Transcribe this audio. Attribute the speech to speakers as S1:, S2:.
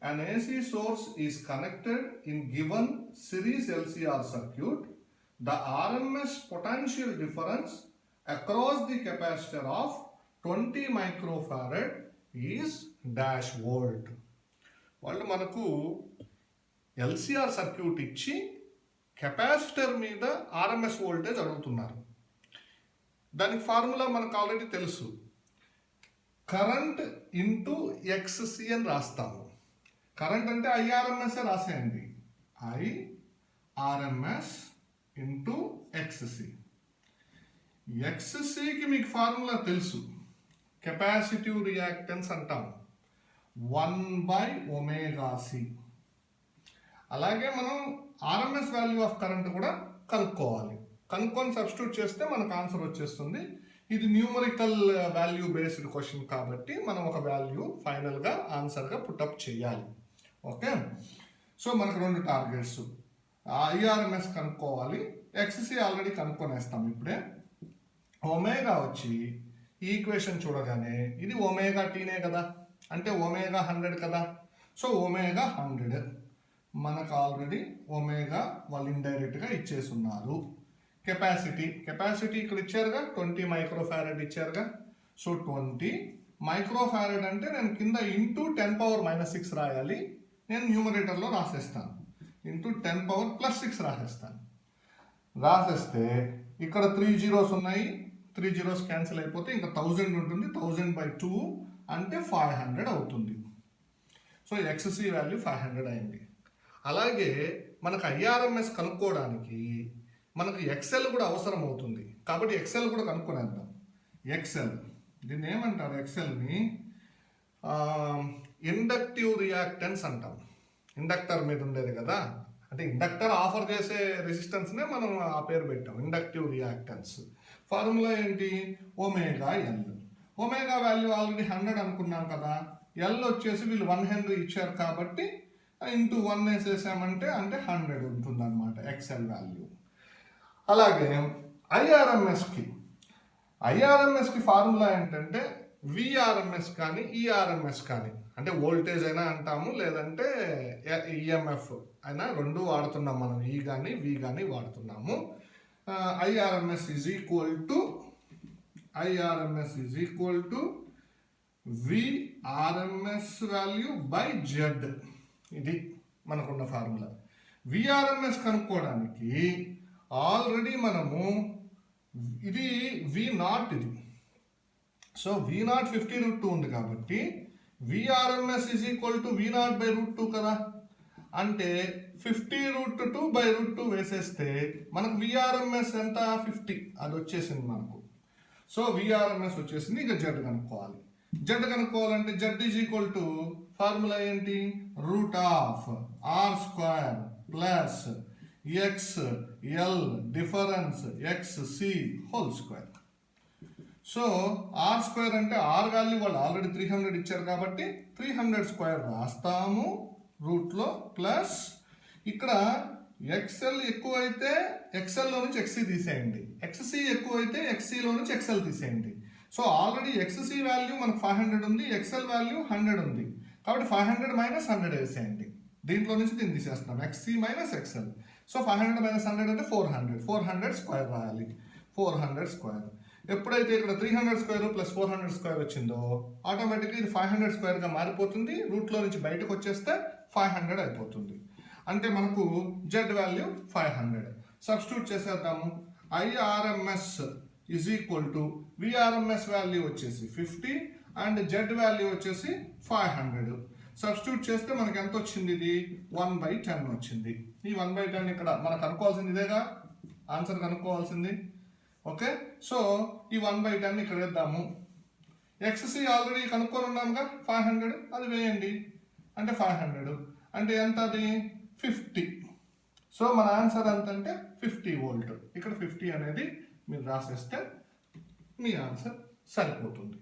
S1: an AC source is connected in given series LCR circuit, the RMS potential difference across the capacitor of 20 microfarad is dash volt. వాళ్ళు మనకు LCR circuit ఇచ్చి capacitor మీద RMS voltage అడుగుతున్నారు. దానికి formula మనకు already తెలుసు, current into XC అని రాస్తాము. కరెంట్ అంటే ఐఆర్ఎంఎస్ రాసేయండి, ఐఆర్ఎంఎస్ ఇంటూ ఎక్స్సి. ఎక్స్సికి మీకు ఫార్ములా తెలుసు, కెపాసిటివ్ రియాక్టెన్స్ అంటాం, 1/ωc. అలాగే మనం ఆర్ఎంఎస్ వాల్యూ ఆఫ్ కరెంట్ కూడా కనుక్కోవాలి. కనుక్కొని సబ్స్టిట్యూట్ చేస్తే మనకు ఆన్సర్ వచ్చేస్తుంది. ఇది న్యూమరికల్ వాల్యూ బేస్డ్ క్వశ్చన్ కాబట్టి మనం ఒక వాల్యూ ఫైనల్గా ఆన్సర్గా పుట్అప్ చేయాలి. ఓకే, సో మనకు 2 టార్గెట్స్, ఐఆర్ఎంఎస్ కనుక్కోవాలి, ఎక్స్సి ఆల్రెడీ కనుక్కొనేస్తాం ఇప్పుడే. ఒమేగా వచ్చి ఈ ఈక్వేషన్ చూడగానే ఇది ఒమేగా టీనే కదా, అంటే ఒమేగా 100 కదా. సో ఒమేగా 100 మనకు ఆల్రెడీ ఒమేగా వాళ్ళు ఇండైరెక్ట్గా ఇచ్చేస్తున్నారు. కెపాసిటీ ఇక్కడ ఇచ్చారుగా, 20 మైక్రోఫారడ్ ఇచ్చారుగా. సో 20 మైక్రోఫారడ్ అంటే నేను కింద ఇంటూ 10⁻⁻6 రాయాలి, నేను న్యూమరేటర్లో రాసేస్తాను, ఇంటూ 10⁻+6 రాసేస్తాను. రాసేస్తే ఇక్కడ 3 zeros ఉన్నాయి, 3 zeros క్యాన్సిల్ అయిపోతే ఇంకా 1000 ఉంటుంది, 1000/2 అంటే 500 అవుతుంది. సో ఎక్స్సి వాల్యూ 500 అయింది. అలాగే మనకు ఐఆర్ఎంఎస్ కనుక్కోవడానికి మనకు ఎక్సెల్ కూడా అవసరం అవుతుంది కాబట్టి ఎక్సెల్ కూడా కనుక్కొనేద్దాం. ఎక్సెల్ దీన్ని ఏమంటారు, ఎక్సెల్ని ఇండక్టివ్ రియాక్టెన్స్ అంటాం. ఇండక్టర్ మీద ఉండేది కదా, అంటే ఇండక్టర్ ఆఫర్ చేసే రెసిస్టెన్స్నే మనం ఆ పేరు పెట్టాం, ఇండక్టివ్ రియాక్టెన్స్. ఫార్ములా ఏంటి, omega L. Omega value already 100 అనుకున్నాం కదా, ఎల్ వచ్చేసి వీళ్ళు 1 హెన్రీ ఇచ్చారు కాబట్టి ఇంటూ 1 వేసేసామంటే అంటే 100 ఉంటుంది అనమాట ఎక్సెల్ వాల్యూ. అలాగే ఐఆర్ఎంఎస్కి ఫార్ములా ఏంటంటే విఆర్ఎంఎస్ కానీ ఈఆర్ఎంఎస్ కానీ, అంటే వోల్టేజ్ అయినా అంటాము లేదంటే ఈఎంఎఫ్ అయినా, 2 వాడుతున్నాం మనం, ఈ కానీ వి కానీ వాడుతున్నాము. IRMS is equal to VRMS value by Z. ఇది మనకున్న ఫార్ములా. విఆర్ఎంఎస్ కనుక్కోవడానికి ఆల్రెడీ మనము ఇది V0 ఇది, సో V0 50√2 ఉంది కాబట్టి VRMS is equal to V0/√2 కదా, అంటే 50√2/√2 వేసేస్తే మనకు విఆర్ఎంఎస్ ఎంత 50, అది వచ్చేసింది మనకు. సో విఆర్ఎంఎస్ వచ్చేసింది. ఇక జెడ్ కనుక్కోవాలి. జెడ్ కనుక్కోవాలంటే Z is equal to formula ఏంటి, √r² + XL difference XC whole square. So r² అంటే r వాల్యూ వాళ్ళు ఆల్రెడీ 300 ఇచ్చారు కాబట్టి 300² రాస్తాము రూట్లో, ప్లస్ ఇక్కడ XL ఎక్కువ అయితే XLలో నుంచి XC తీసేయండి, XC ఎక్కువ అయితే XCలో నుంచి XL తీసేయండి. సో ఆల్రెడీ XC వాల్యూ మనకు 500 ఉంది, XL వాల్యూ 100 ఉంది కాబట్టి 500 - 100 వేసేయండి. దీంట్లో నుంచి దీన్ని తీసేస్తున్నాం, XC - XL. సో 500 - 100 అంటే 400² రాయాలి, 400². ఎప్పుడైతే ఇక్కడ 300² + 400² వచ్చిందో ఆటోమేటిక్గా ఇది 500²గా మారిపోతుంది, రూట్లో నుంచి బయటకు వచ్చేస్తే 500 అయిపోతుంది. అంటే మనకు జెడ్ వాల్యూ 500. సబ్స్టిట్యూట్ చేసేద్దాము. IRMS is equal to VRMS value వచ్చేసి 50 అండ్ జెడ్ వాల్యూ వచ్చేసి 500. సబ్స్టిట్యూట్ చేస్తే మనకి ఎంత వచ్చింది, ఇది 1/10 వచ్చింది. ఈ 1/10 ఇక్కడ మనకు కనుక్కోవాల్సింది ఇదేగా, ఆన్సర్ కనుక్కోవాల్సింది. ఓకే, సో ఈ 1/10 ఇక్కడ వేద్దాము. XC ఆల్రెడీ కనుక్కొని ఉన్నాముగా 500, అది వేయండి అంటే 500 అంటే ఎంత, అది 50. సో మన ఆన్సర్ ఎంత అంటే 50 వోల్ట్. ఇక్కడ 50 అనేది మీరు రాసేస్తే మీ ఆన్సర్ సరిపోతుంది.